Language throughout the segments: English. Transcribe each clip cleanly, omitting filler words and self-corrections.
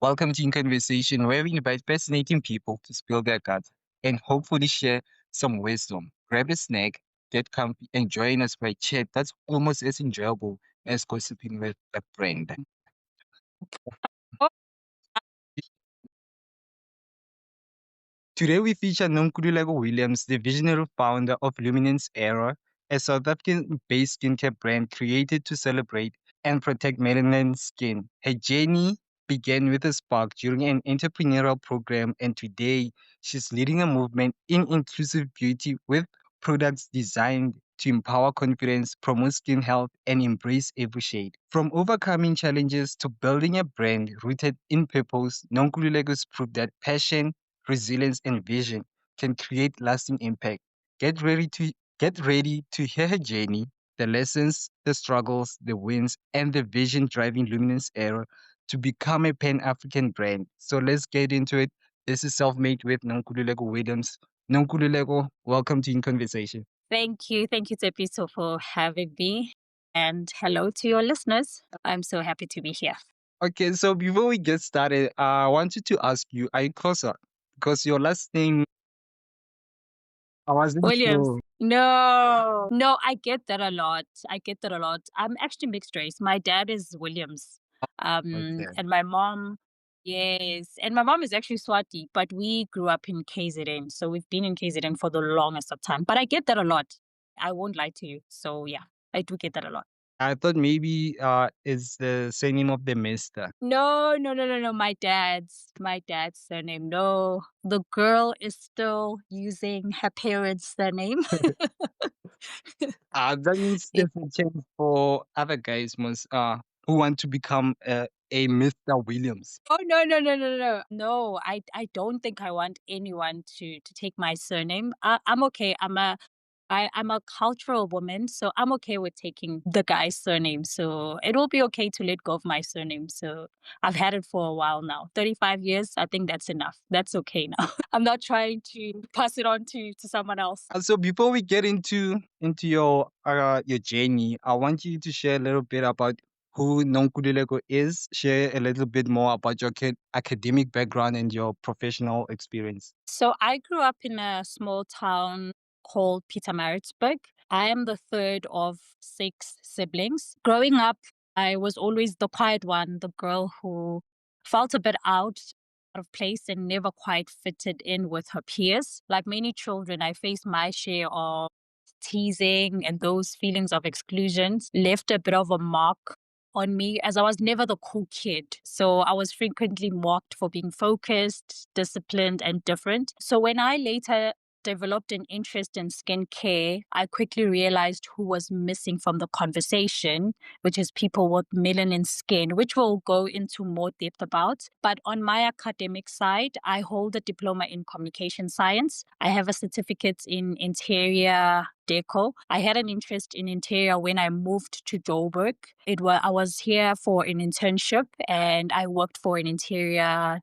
Welcome to In Conversation, where we invite fascinating people to spill their guts and hopefully share some wisdom. Grab a snack, get comfy, and join us for a chat that's almost as enjoyable as gossiping with a friend. Oh, Today we feature Nonkululeko Williams, the visionary founder of Luminous Era, a South African-based skincare brand created to celebrate and protect melanin skin. Her journey began with a spark during an entrepreneurial program, and today she's leading a movement in inclusive beauty with products designed to empower confidence, promote skin health, and embrace every shade. From overcoming challenges to building a brand rooted in purpose, Nonkululeko proved that passion, resilience, and vision can create lasting impact. Get ready to hear her journey, the lessons, the struggles, the wins, and the vision driving Luminous Era to become a Pan-African brand. So let's get into it. This is Self-Made with Nonkululeko Williams. Nonkululeko, welcome to In Conversation. thank you. Thank you, Tepiso, for having me. And hello to your listeners. I'm so happy to be here. Okay, so before we get started, I wanted to ask you, are you closer? Because your last name, I wasn't Williams. sure. No, I get that a lot. I get that a lot. I'm actually mixed race. My dad is Williams. Okay. And my mom, yes. And my mom is actually Swati, but we grew up in KZN. So we've been in KZN for the longest of time. But I get that a lot. I won't lie to you. So yeah, I do get that a lot. I thought maybe it's the surname of the mister. No. My dad's surname. No, the girl is still using her parents' surname. That means It- there's a chance for other guys who want to become a Mr. Williams. oh no. No, I don't think I want anyone to take my surname. I'm okay. I'm a cultural woman, so I'm okay with taking the guy's surname. So it will be okay to let go of my surname. So I've had it for a while now. 35 years, I think that's enough. That's okay now. I'm not trying to pass it on to someone else. So before we get into your journey, I want you to share a little bit about who Nonkululeko is. Share a little bit more about your academic background and your professional experience. So I grew up in a small town called Pietermaritzburg. I am the third of six siblings. Growing up, I was always the quiet one, the girl who felt a bit out of place and never quite fitted in with her peers. Like many children, I faced my share of teasing, and those feelings of exclusion left a bit of a mark on me, as I was never the cool kid. So I was frequently mocked for being focused, disciplined, and different. So when I later developed an interest in skincare, I quickly realized who was missing from the conversation, which is people with melanin skin, which we'll go into more depth about. But on my academic side, I hold a diploma in communication science. I have a certificate in interior deco. I had an interest in interior when I moved to Joburg. I was here for an internship, and I worked for an interior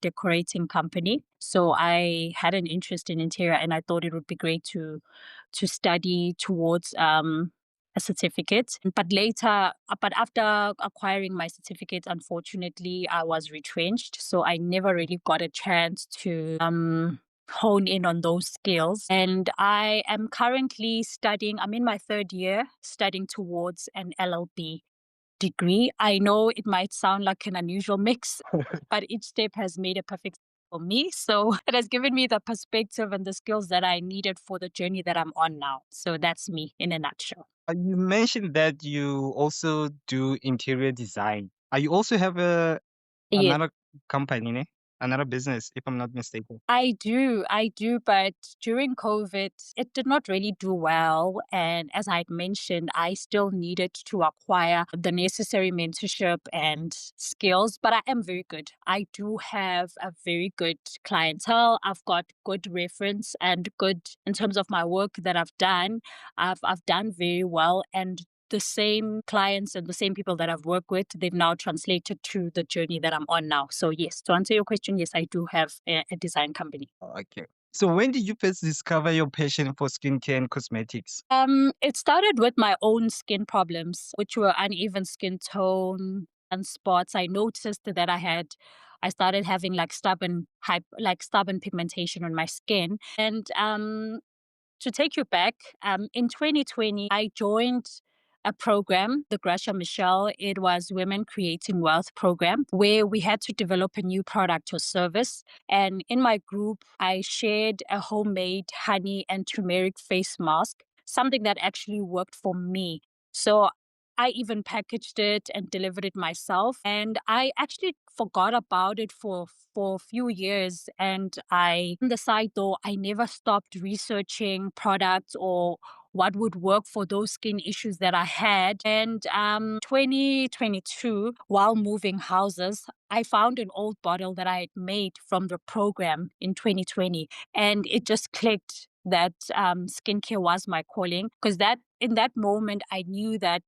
decorating company. So I had an interest in interior, and I thought it would be great to study towards a certificate. But after acquiring my certificate, unfortunately, I was retrenched. So I never really got a chance to hone in on those skills. And I am currently studying, I'm in my third year, studying towards an LLB degree. I know it might sound like an unusual mix, but each step has made a perfect for me. So it has given me the perspective and the skills that I needed for the journey that I'm on now. So that's me in a nutshell. You mentioned that you also do interior design. You also have Yes. another company, ne? Another business, if I'm not mistaken. I do, but during COVID, it did not really do well. And as I had mentioned, I still needed to acquire the necessary mentorship and skills, but I am very good. I do have a very good clientele. I've got good reference and good in terms of my work that I've done. I've done very well, and the same clients and the same people that I've worked with, they've now translated to the journey that I'm on now. So yes, to answer your question, yes, I do have a design company. Okay. So when did you first discover your passion for skincare and cosmetics? It started with my own skin problems, which were uneven skin tone, and spots. I noticed that I started having like stubborn pigmentation on my skin. And to take you back, in 2020, I joined a program, the Gracia Michelle. It was Women Creating Wealth program, where we had to develop a new product or service. And in my group, I shared a homemade honey and turmeric face mask, something that actually worked for me. So I even packaged it and delivered it myself. And I actually forgot about it for a few years. And on the side though, I never stopped researching products or what would work for those skin issues that I had. And 2022, while moving houses, I found an old bottle that I had made from the program in 2020, and it just clicked that skincare was my calling, because that in that moment I knew that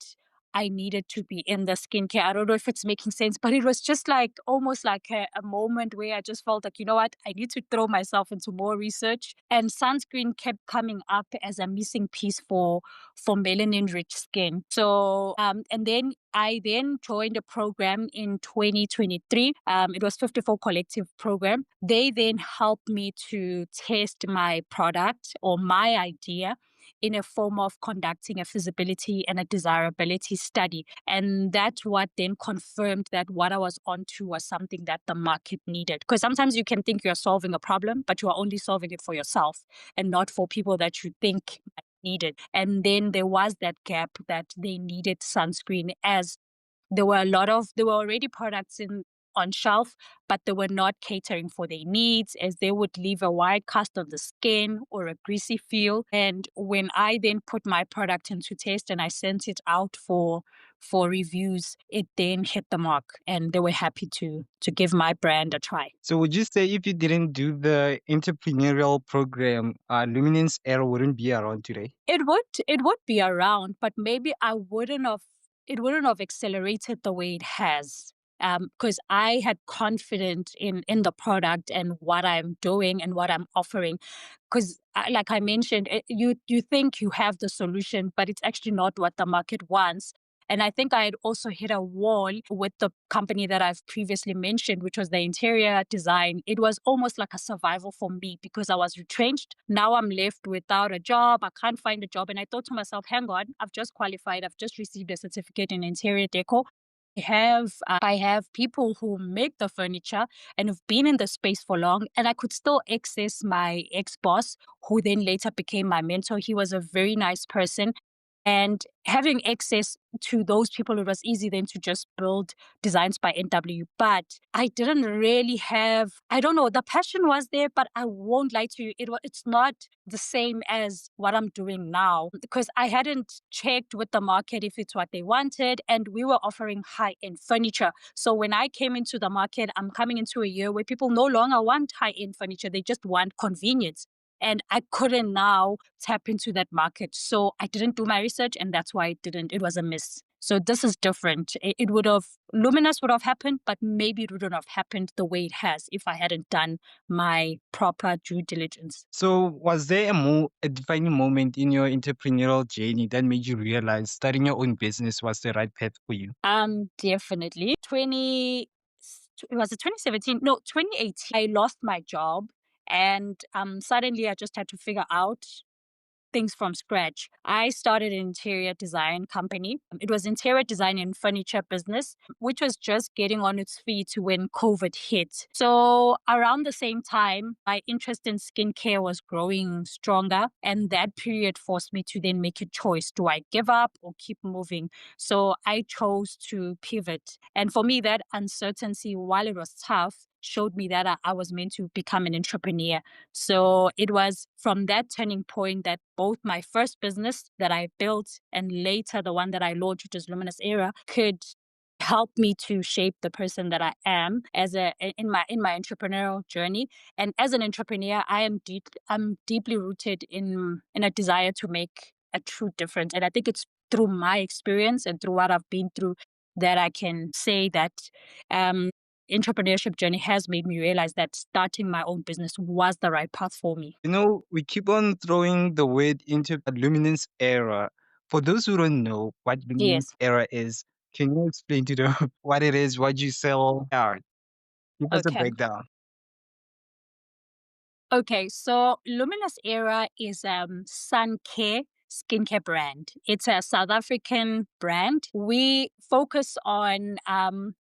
I needed to be in the skincare. I don't know if it's making sense, but it was just like almost like a moment where I just felt like, you know what, I need to throw myself into more research. And sunscreen kept coming up as a missing piece for melanin-rich skin. So, and then I then joined a program in 2023. It was 54 Collective program. They then helped me to test my product or my idea in a form of conducting a feasibility and a desirability study. And that's what then confirmed that what I was onto was something that the market needed. Because sometimes you can think you're solving a problem, but you are only solving it for yourself and not for people that you think might need it. And then there was that gap that they needed sunscreen, as there were already products in on shelf, but they were not catering for their needs, as they would leave a white cast on the skin or a greasy feel. And when I then put my product into test and I sent it out for reviews, it then hit the mark, and they were happy to give my brand a try. So would you say if you didn't do the entrepreneurial program, Luminous Era wouldn't be around today? It would be around, but maybe I wouldn't have it wouldn't have accelerated the way it has. Because I had confidence in the product and what I'm doing and what I'm offering. Because, like I mentioned, you think you have the solution, but it's actually not what the market wants. And I think I had also hit a wall with the company that I've previously mentioned, which was the interior design. It was almost like a survival for me because I was retrenched. Now I'm left without a job. I can't find a job. And I thought to myself, hang on, I've just qualified. I've just received a certificate in interior decor. I have people who make the furniture and have been in the space for long, and I could still access my ex boss, who then later became my mentor. He was a very nice person, and having access to those people, it was easy then to just build designs by NW. But I didn't really have, I don't know, the passion was there, but I won't lie to you, it's not the same as what I'm doing now, because I hadn't checked with the market if it's what they wanted, and we were offering high end furniture. So when I came into the market, I'm coming into a year where people no longer want high end furniture, they just want convenience. And I couldn't now tap into that market. So I didn't do my research, and that's why it was a miss. So this is different. It would have, Luminous would have happened, but maybe it wouldn't have happened the way it has if I hadn't done my proper due diligence. So was there a defining moment in your entrepreneurial journey that made you realize starting your own business was the right path for you? Definitely. Was it 2017? No, 2018. I lost my job, and suddenly I just had to figure out things from scratch. I started an interior design company. It was interior design and furniture business, which was just getting on its feet when COVID hit. So around the same time, my interest in skincare was growing stronger. And that period forced me to then make a choice. Do I give up or keep moving? So I chose to pivot. And for me, that uncertainty, while it was tough, showed me that I was meant to become an entrepreneur. So it was from that turning point that both my first business that I built and later the one that I launched, which is Luminous Era, could help me to shape the person that I am in my entrepreneurial journey. And as an entrepreneur, I'm deeply rooted in a desire to make a true difference. And I think it's through my experience and through what I've been through that I can say that um entrepreneurship journey has made me realize that starting my own business was the right path for me. You know, we keep on throwing the word into a luminous era. For those who don't know what luminous Yes. era is, Can you explain to them what it is, what you sell? Yeah, give us a Okay. breakdown. Okay, so Luminous Era is sun care skincare brand. It's a South African brand. We focus on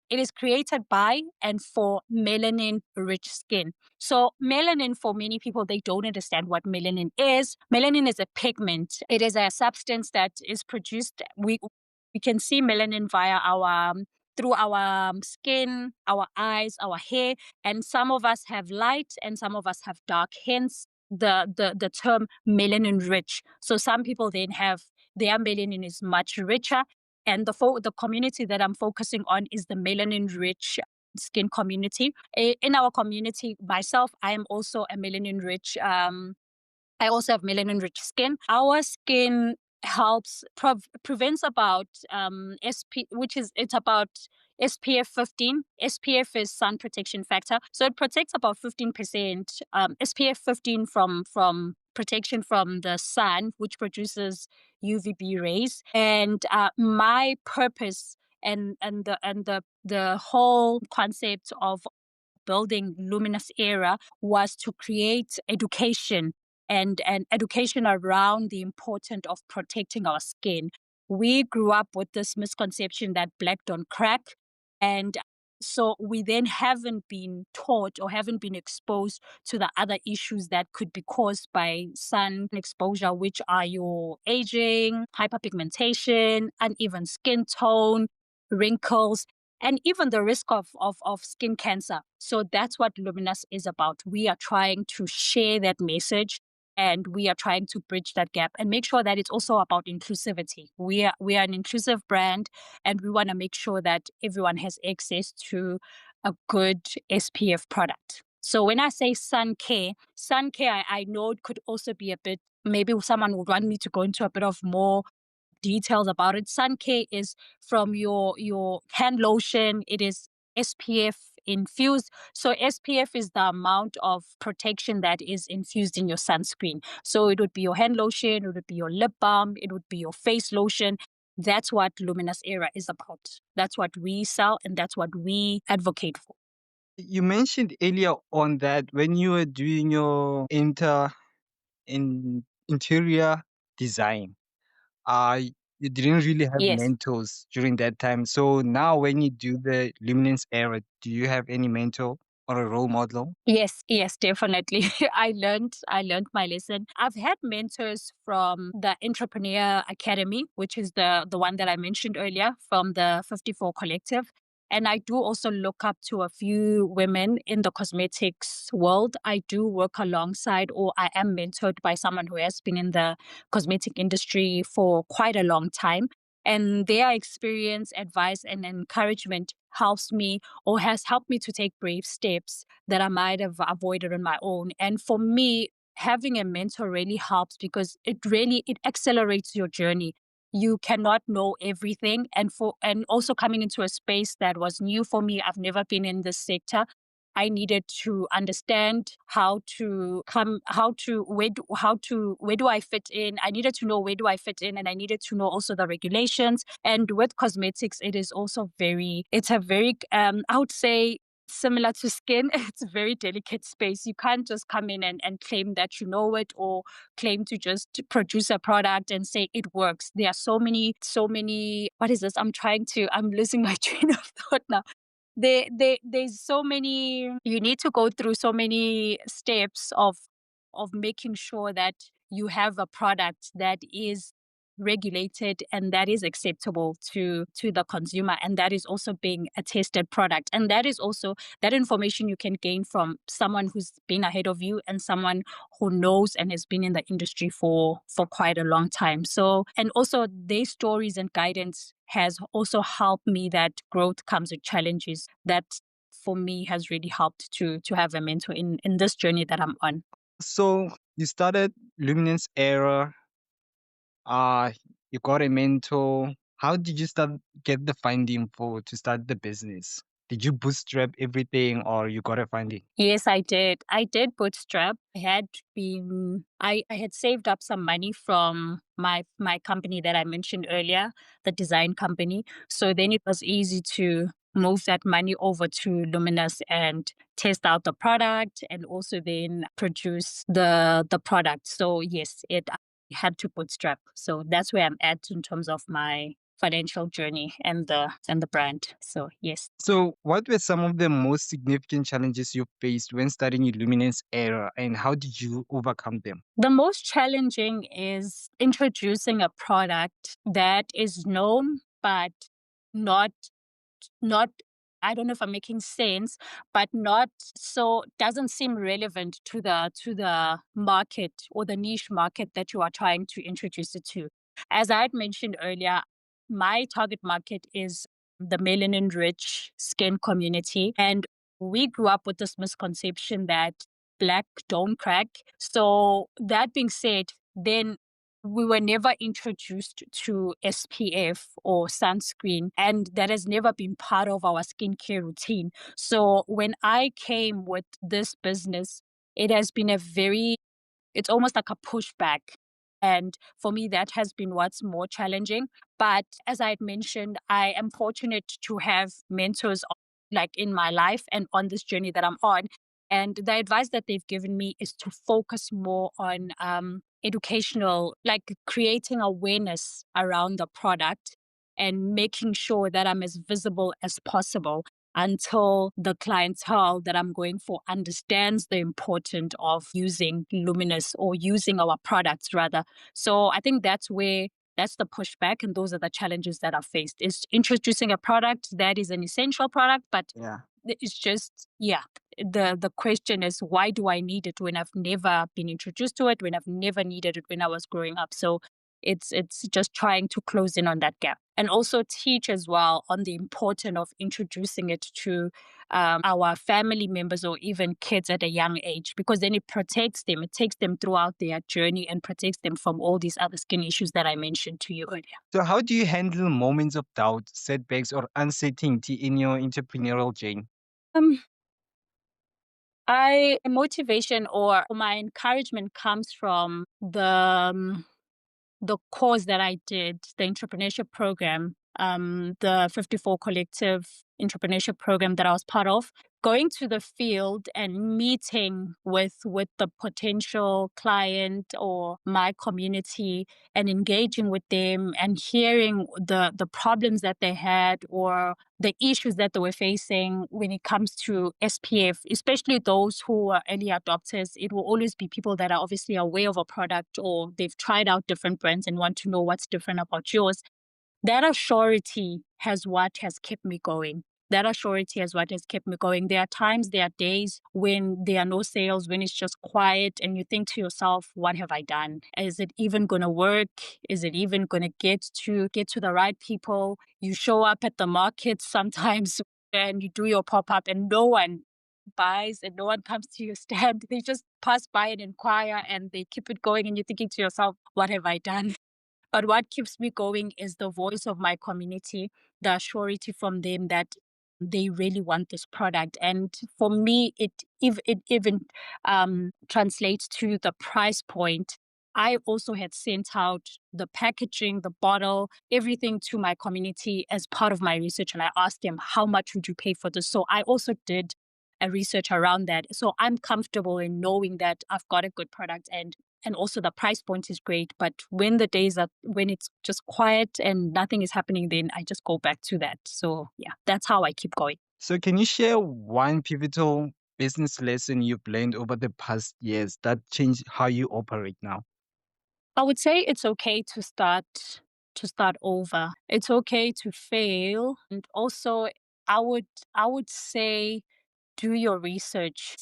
it is created by and for melanin rich skin. So melanin, for many people, they don't understand what melanin is. Melanin is a pigment. It is a substance that is produced. We can see melanin via our through our skin, our eyes, our hair, and some of us have light and some of us have dark, hence the term melanin rich. So some people then have their melanin is much richer, and the community that I'm focusing on is the melanin rich skin community. In our community, myself, I am also a melanin rich I also have melanin rich skin. Our skin helps prevents about which is it's about SPF 15. SPF is sun protection factor, so it protects about 15%. SPF 15 from protection from the sun, which produces UVB rays. And my purpose and the whole concept of building Luminous Era was to create education and education around the importance of protecting our skin. We grew up with this misconception that black don't crack, and so we then haven't been taught or haven't been exposed to the other issues that could be caused by sun exposure, which are your aging, hyperpigmentation, uneven skin tone, wrinkles, and even the risk of skin cancer. So that's what Luminous is about. We are trying to share that message, and we are trying to bridge that gap and make sure that it's also about inclusivity. We are an inclusive brand, and we want to make sure that everyone has access to a good SPF product. So when I say sun care, I know it could also be a bit, maybe someone would want me to go into a bit of more details about it. Sun care is from your hand lotion. It is SPF infused. So SPF is the amount of protection that is infused in your sunscreen. So it would be your hand lotion, it would be your lip balm, it would be your face lotion. That's what Luminous Era is about. That's what we sell and that's what we advocate for. You mentioned earlier on that when you were doing your interior design, uh, you didn't really have Yes. mentors during that time. So now when you do the Luminance era, do you have any mentor or a role model? Yes, yes, definitely. I learned my lesson. I've had mentors from the Entrepreneur Academy, which is the one that I mentioned earlier from the 54 Collective. And I do also look up to a few women in the cosmetics world. I do work alongside, or I am mentored by someone who has been in the cosmetic industry for quite a long time. And their experience, advice, and encouragement helps me or has helped me to take brave steps that I might have avoided on my own. And for me, having a mentor really helps because it accelerates your journey. You cannot know everything, and also coming into a space that was new for me. I've never been in this sector. I needed to understand where do I fit in. I needed to know where do I fit in, and I needed to know also the regulations. And with cosmetics, it's a very I would say similar to skin, it's a very delicate space. You can't just come in and claim that you know it, or claim to just produce a product and say it works. There are what is this? I'm losing my train of thought now. There's so many, you need to go through so many steps of making sure that you have a product that is regulated and that is acceptable to the consumer, and that is also being a tested product, and that is also that information you can gain from someone who's been ahead of you and someone who knows and has been in the industry for quite a long time. So, and also their stories and guidance has also helped me that growth comes with challenges. That for me has really helped to have a mentor in this journey that I'm on. So you started Luminance era, uh, you got a mentor. How did you start get the funding for to start the business? Did you bootstrap everything or you got a funding? Yes, I did. I did bootstrap. I had saved up some money from my company that I mentioned earlier, the design company. So then it was easy to move that money over to Luminous and test out the product and also then produce the product. So yes, it I had to bootstrap. So that's where I'm at in terms of my financial journey and the brand. So yes. So, what were some of the most significant challenges you faced when starting Luminance Era, and how did you overcome them? The most challenging is introducing a product that is known but not not I don't know if I'm making sense, but not so doesn't seem relevant to the market or the niche market that you are trying to introduce it to. As I had mentioned earlier, my target market is the melanin-rich skin community, and we grew up with this misconception that black don't crack. So that being said, then we were never introduced to SPF or sunscreen, and that has never been part of our skincare routine. So when I came with this business, it has been it's almost like a pushback. And for me, that has been what's more challenging. But as I had mentioned, I am fortunate to have mentors like in my life and on this journey that I'm on. And the advice that they've given me is to focus more on educational, like creating awareness around the product and making sure that I'm as visible as possible until the clientele that I'm going for understands the importance of using Luminous or using our products rather. So I think that's the pushback and those are the challenges that are faced is introducing a product that is an essential product, but Yeah. it's just yeah. The question is why do I need it when I've never been introduced to it, when I've never needed it when I was growing up. So it's just trying to close in on that gap and also teach as well on the importance of introducing it to our family members or even kids at a young age because then it protects them. It takes them throughout their journey and protects them from all these other skin issues that I mentioned to you earlier. So, how do you handle moments of doubt, setbacks, or uncertainty in your entrepreneurial journey? Um, I motivation or my encouragement comes from the course that I did, the entrepreneurship program, the 54 collective entrepreneurship program that I was part of, going to the field and meeting with the potential client or my community and engaging with them and hearing the problems that they had or the issues that they were facing when it comes to SPF, especially those who are early adopters. It will always be people that are obviously aware of a product or they've tried out different brands and want to know what's different about yours. That assurity has what has kept me going. That assurity is what has kept me going. There are times, there are days when there are no sales, when it's just quiet, and you think to yourself, "What have I done? Is it even going to work? Is it even going to get to the right people?" You show up at the market sometimes, and you do your pop up, and no one buys, and no one comes to your stand. They just pass by and inquire, and they keep it going, and you're thinking to yourself, "What have I done?" But what keeps me going is the voice of my community, the surety from them that they really want this product. And for me, it even translates to the price point. I also had sent out the packaging, the bottle, everything to my community as part of my research. And I asked them, how much would you pay for this? So I also did a research around that. So I'm comfortable in knowing that I've got a good product and also the price point is great. But when the days are when it's just quiet and nothing is happening, then I just go back to that. So yeah, that's how I keep going. So, can you share one pivotal business lesson you've learned over the past years that changed how you operate now? I would say it's okay to start over. It's okay to fail. And also I would I would say do your research.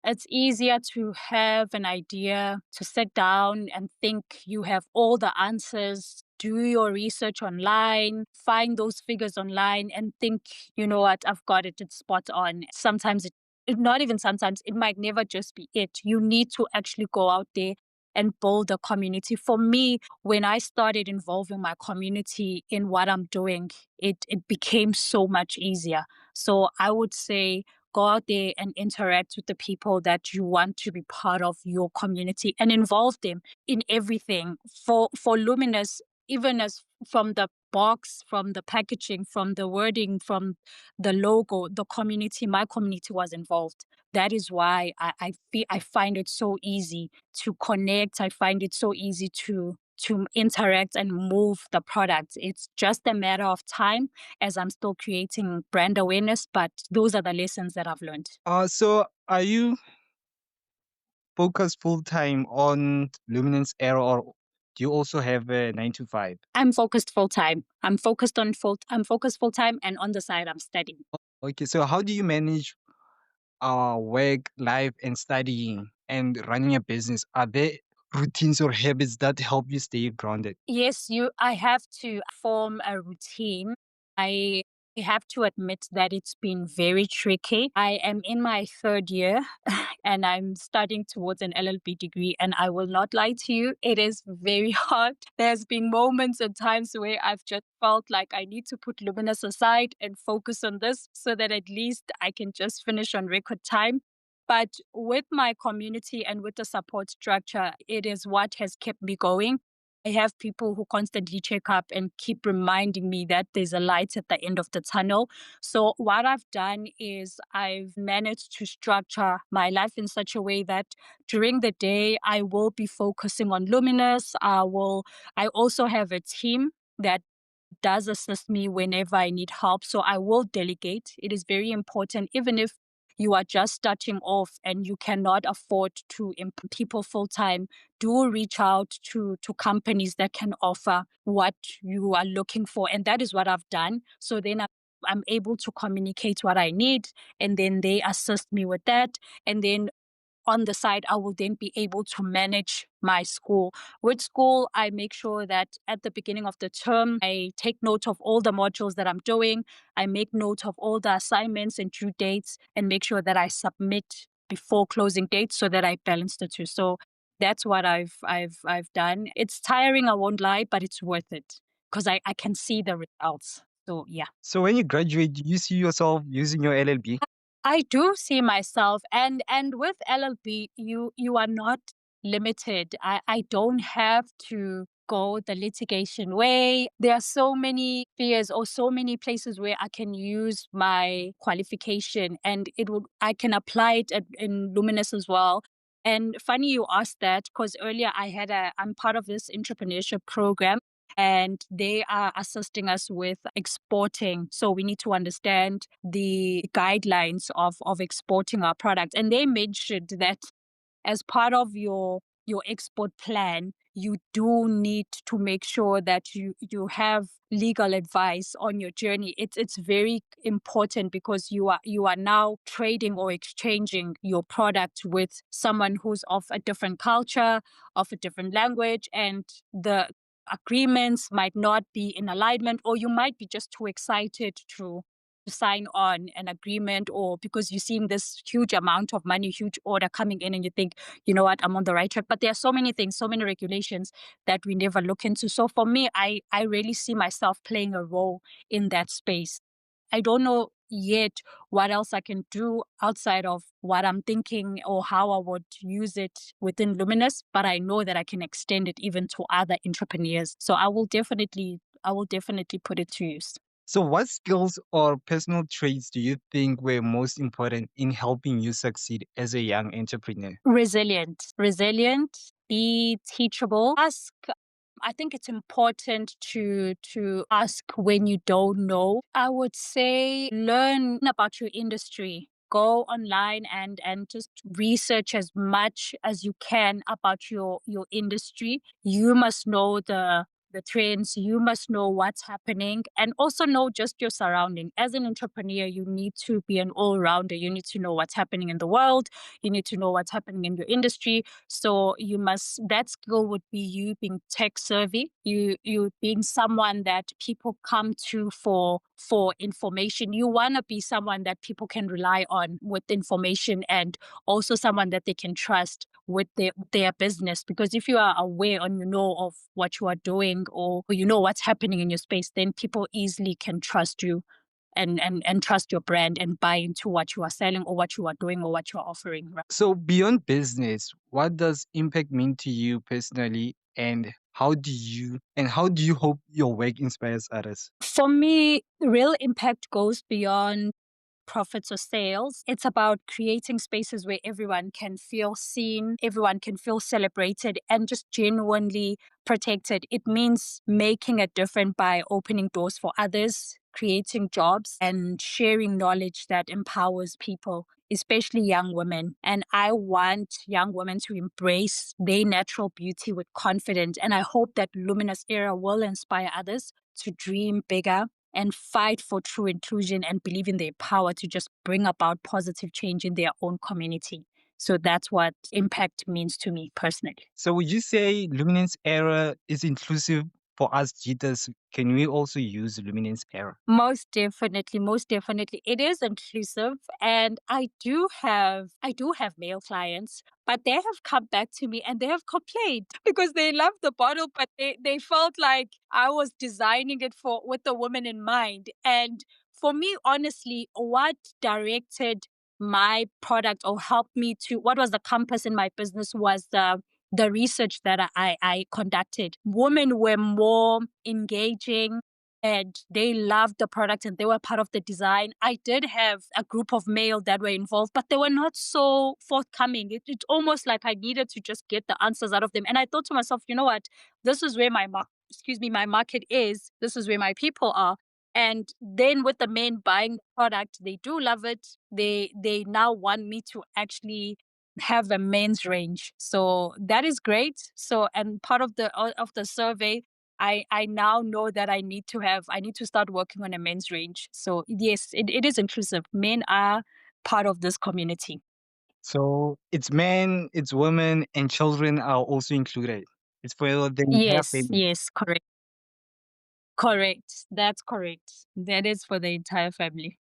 It's easier to have an idea, to sit down and think you have all the answers. Do your research online, find those figures online, and think, you know what, I've got it, it's spot on. Sometimes not even sometimes, it might never just be it. You need to actually go out there and build a community. For me, when I started involving my community in what I'm doing, it became so much easier. So I would say go out there and interact with the people that you want to be part of your community and involve them in everything. For Luminous, even as from the box, from the packaging, from the wording, from the logo, the community, my community was involved. That is why I find it so easy to connect. I find it so easy to interact and move the product. It's just a matter of time as I'm still creating brand awareness, but those are the lessons that I've learned. So are you focused full time on Luminance Era, or do you also have a 9 to 5? I'm focused full time. I'm focused full time, and on the side I'm studying. Okay, so how do you manage work, life, and studying and running a business? Are there routines or habits that help you stay grounded? Yes, I have to form a routine. I have to admit that it's been very tricky. I am in my third year and I'm studying towards an LLB degree. And I will not lie to you, it is very hard. There's been moments and times where I've just felt like I need to put Luminous aside and focus on this so that at least I can just finish on record time. But with my community and with the support structure, it is what has kept me going. I have people who constantly check up and keep reminding me that there's a light at the end of the tunnel. So, what I've done is I've managed to structure my life in such a way that during the day I will be focusing on Luminous. I also have a team that does assist me whenever I need help. So I will delegate. It is very important, even if you are just starting off and you cannot afford to employ people full time, do reach out to companies that can offer what you are looking for. And that is what I've done. So then I'm able to communicate what I need, and then they assist me with that. And then on the side, I will then be able to manage my school. With school, I make sure that at the beginning of the term, I take note of all the modules that I'm doing. I make note of all the assignments and due dates and make sure that I submit before closing dates so that I balance the two. So that's what I've done. It's tiring, I won't lie, but it's worth it because I can see the results. So yeah. So when you graduate, do you see yourself using your LLB? I do see myself, and with LLB, you are not limited. I don't have to go the litigation way. There are so many fears or so many places where I can use my qualification, and I can apply it in Luminous as well. And funny you asked that because earlier I'm part of this entrepreneurship program and they are assisting us with exporting. So we need to understand the guidelines of exporting our product. And they mentioned that as part of your export plan, you do need to make sure that you have legal advice on your journey. It's very important because you are now trading or exchanging your product with someone who's of a different culture, of a different language, and the agreements might not be in alignment, or you might be just too excited to sign on an agreement, or because you're seeing this huge amount of money, huge order coming in, and you think, you know what, I'm on the right track. But there are so many things, so many regulations that we never look into. So for me, I really see myself playing a role in that space. I don't know yet what else I can do outside of what I'm thinking or how I would use it within Luminous, but I know that I can extend it even to other entrepreneurs. So I will definitely put it to use. So what skills or personal traits do you think were most important in helping you succeed as a young entrepreneur? Resilient, be teachable, ask. I think it's important to ask when you don't know. I would say learn about your industry. Go online and just research as much as you can about your industry. You must know the trends, you must know what's happening, and also know just your surrounding. As an entrepreneur, you need to be an all-rounder. You need to know what's happening in the world, you need to know what's happening in your industry. So that skill would be you being tech savvy, you being someone that people come to for information. You want to be someone that people can rely on with information, and also someone that they can trust their business. Because if you are aware and you know of what you are doing, or you know what's happening in your space, then people easily can trust you and trust your brand and buy into what you are selling or what you are doing or what you are offering. Right? So beyond business, what does impact mean to you personally, and how do you hope your work inspires others? For me, real impact goes beyond profits or sales. It's about creating spaces where everyone can feel seen, everyone can feel celebrated, and just genuinely protected. It means making a difference by opening doors for others, creating jobs, and sharing knowledge that empowers people, especially young women. And I want young women to embrace their natural beauty with confidence. And I hope that Luminous Era will inspire others to dream bigger and fight for true inclusion and believe in their power to just bring about positive change in their own community. So that's what impact means to me personally. So would you say Luminance Era is inclusive for us jitters? Can we also use Luminance Era? Most definitely, most definitely. It is inclusive, and I do have male clients, but they have come back to me and they have complained because they love the bottle, but they felt like I was designing it for with the woman in mind. And for me, honestly, what directed my product or helped me to what was the compass in my business was the research that I conducted. Women were more engaging and they loved the product and they were part of the design. I did have a group of male that were involved, but they were not so forthcoming. It's almost like I needed to just get the answers out of them. And I thought to myself, you know what? This is where my market is. This is where my people are. And then with the men buying the product, they do love it. They now want me to actually have a men's range. So that is great. So and part of the survey I now know that I need to start working on a men's range. So yes, it is inclusive. Men are part of this community. So it's men, it's women, and children are also included. It's for the entire Yes, family. yes, correct. Correct. That's correct. That is for the entire family.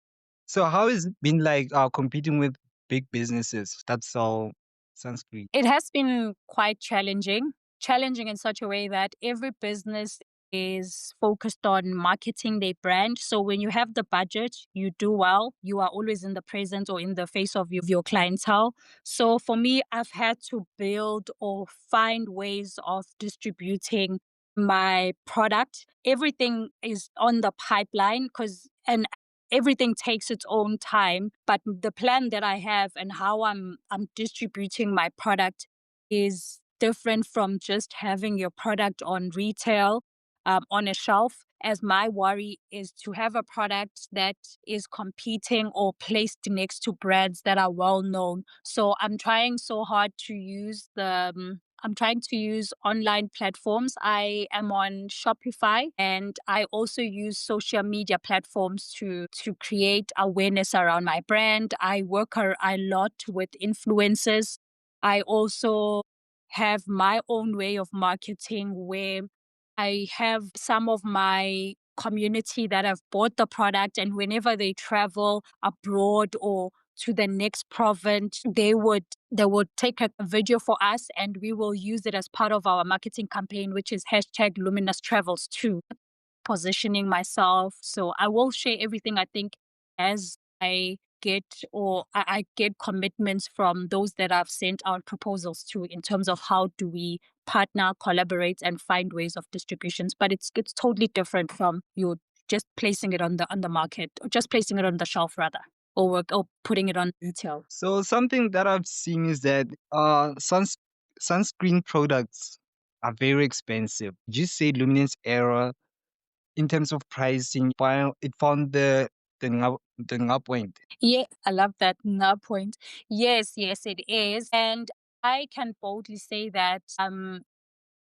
So how has it been like competing with big businesses that sell sunscreen? It has been quite challenging in such a way that every business is focused on marketing their brand. So when you have the budget, you do well, you are always in the presence or in the face of your clientele. So for me, I've had to build or find ways of distributing my product. Everything is on the pipeline because and everything takes its own time, but the plan that I have and how I'm distributing my product is different from just having your product on retail on a shelf, as my worry is to have a product that is competing or placed next to brands that are well known. So I'm trying so hard to use I'm trying to use online platforms. I am on Shopify and I also use social media platforms to create awareness around my brand. I work a lot with influencers. I also have my own way of marketing where I have some of my community that have bought the product, and whenever they travel abroad or to the next province, they would take a video for us and we will use it as part of our marketing campaign, which is hashtag Luminous Travels too. Positioning myself. So I will share everything I think as I get I get commitments from those that I've sent out proposals to in terms of how do we partner, collaborate and find ways of distributions. But it's totally different from you just placing it on the market or just placing it on the shelf rather. Or putting it on retail. So something that I've seen is that sunscreen products are very expensive. Just say Luminance Era in terms of pricing, it found the point. Yeah, I love that point. Yes, yes, it is. And I can boldly say that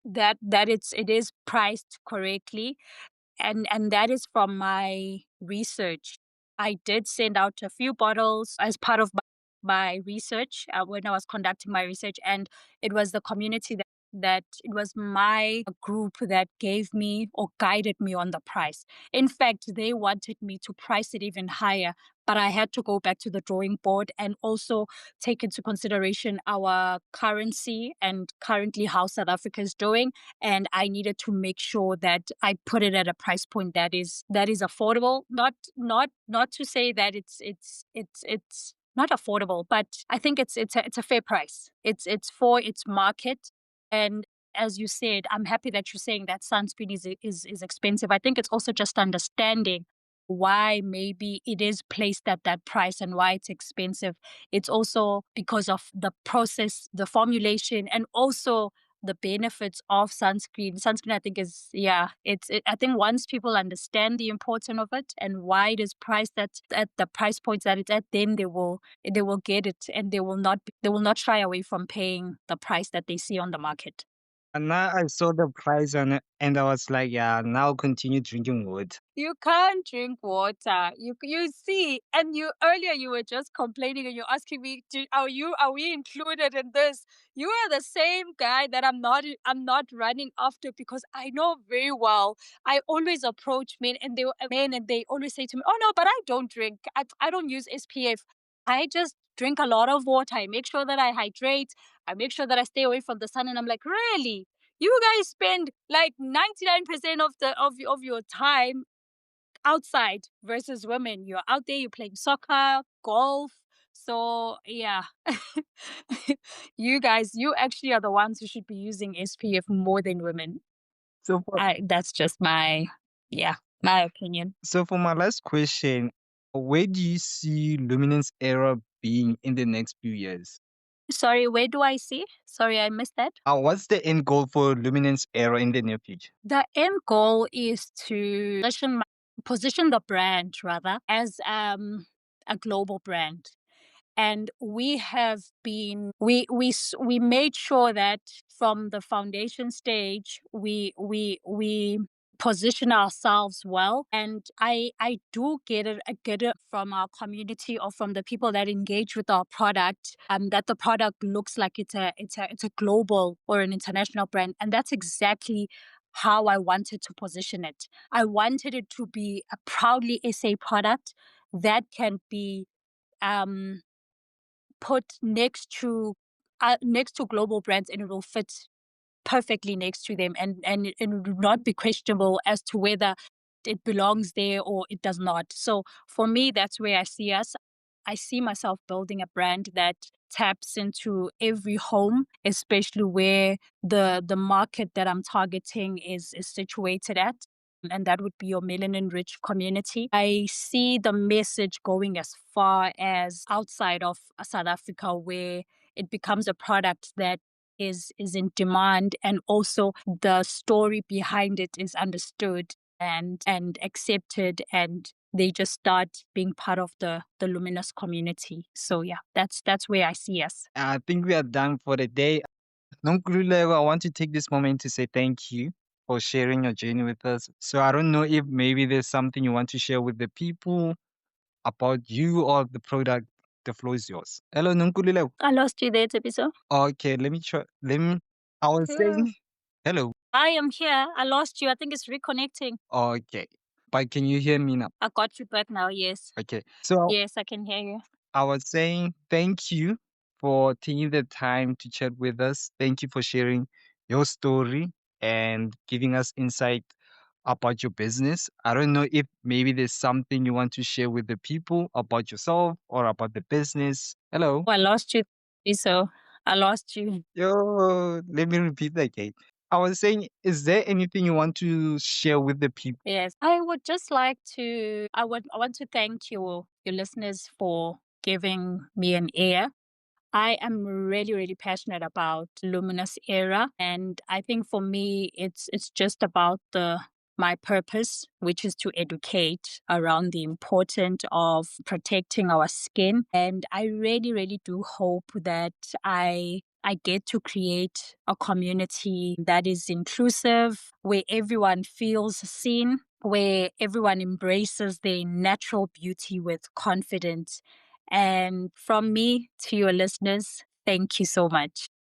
it is priced correctly, and that is from my research. I did send out a few bottles as part of my research when I was conducting my research, and it was the community that it was my group that gave me or guided me on the price. In fact, they wanted me to price it even higher, but I had to go back to the drawing board and also take into consideration our currency and currently how South Africa is doing. And I needed to make sure that I put it at a price point that is affordable. Not to say that it's not affordable, but I think it's a fair price. It's for its market. And as you said, I'm happy that you're saying that sunscreen is expensive. I think it's also just understanding why maybe it is placed at that price and why it's expensive. It's also because of the process, the formulation, and also the benefits of sunscreen. Sunscreen, I think, is yeah. I think once people understand the importance of it and why it is priced at the price points that it's at, then they will get it, and they will not shy away from paying the price that they see on the market. And now I saw the price on it and I was like, yeah, now continue drinking water. You can't drink water. You see, and you earlier you were just complaining and you're asking me, are we included in this? You are the same guy that I'm not running after, because I know very well. I always approach men and they always say to me, "Oh no, but I don't drink. I don't use SPF. I just drink a lot of water. I make sure that I hydrate. I make sure that I stay away from the sun." And I'm like, "Really? You guys spend like 99% of your time outside versus women. You're out there, you're playing soccer, golf. So yeah, you actually are the ones who should be using SPF more than women. So for That's just yeah, my opinion. so for my last question, where do you see Luminance Era being in the next few years? Sorry, where do I see? Sorry, I missed that. What's the end goal for Luminance Era in the near future? The end goal is to position the brand rather as a global brand. And we made sure that from the foundation stage we position ourselves well. And I do get it from our community or from the people that engage with our product, that the product looks like it's a global or an international brand. And that's exactly how I wanted to position it. I wanted it to be a proudly SA product that can be um put next to global brands, and it will fit perfectly next to them, and it will not be questionable as to whether it belongs there or it does not. So for me, that's where I see us. I see myself building a brand that taps into every home, especially where the market that I'm targeting is situated at. And that would be your melanin-rich community. I see the message going as far as outside of South Africa, where it becomes a product that is in demand, and also the story behind it is understood and accepted, and they just start being part of the luminous community. So yeah, that's where I see us. I think we are done for the day. Nonkululeko, I want to take this moment to say thank you for sharing your journey with us. So I don't know if maybe there's something you want to share with the people about you or the product. The floor is yours. Hello, Nonkululeko. I lost you there, Tepiso. Okay, let me try. I was saying hello. I am here. I lost you. I think it's reconnecting. Okay, but can you hear me now? I got you back now. Yes. Okay, so Yes, I can hear you. I was saying thank you for taking the time to chat with us. Thank you for sharing your story and giving us insight about your business. I don't know if maybe there's something you want to share with the people about yourself or about the business. Hello. Oh, I lost you, Tepiso. I lost you. Yo, let me repeat that again. I was saying, is there anything you want to share with the people? Yes, I would just like to. I want to thank your listeners for giving me an ear. I am really, really passionate about Luminous Era. And I think for me, it's just about my purpose, which is to educate around the importance of protecting our skin. And I really, really do hope that I get to create a community that is inclusive, where everyone feels seen, where everyone embraces their natural beauty with confidence. And from me to your listeners, thank you so much.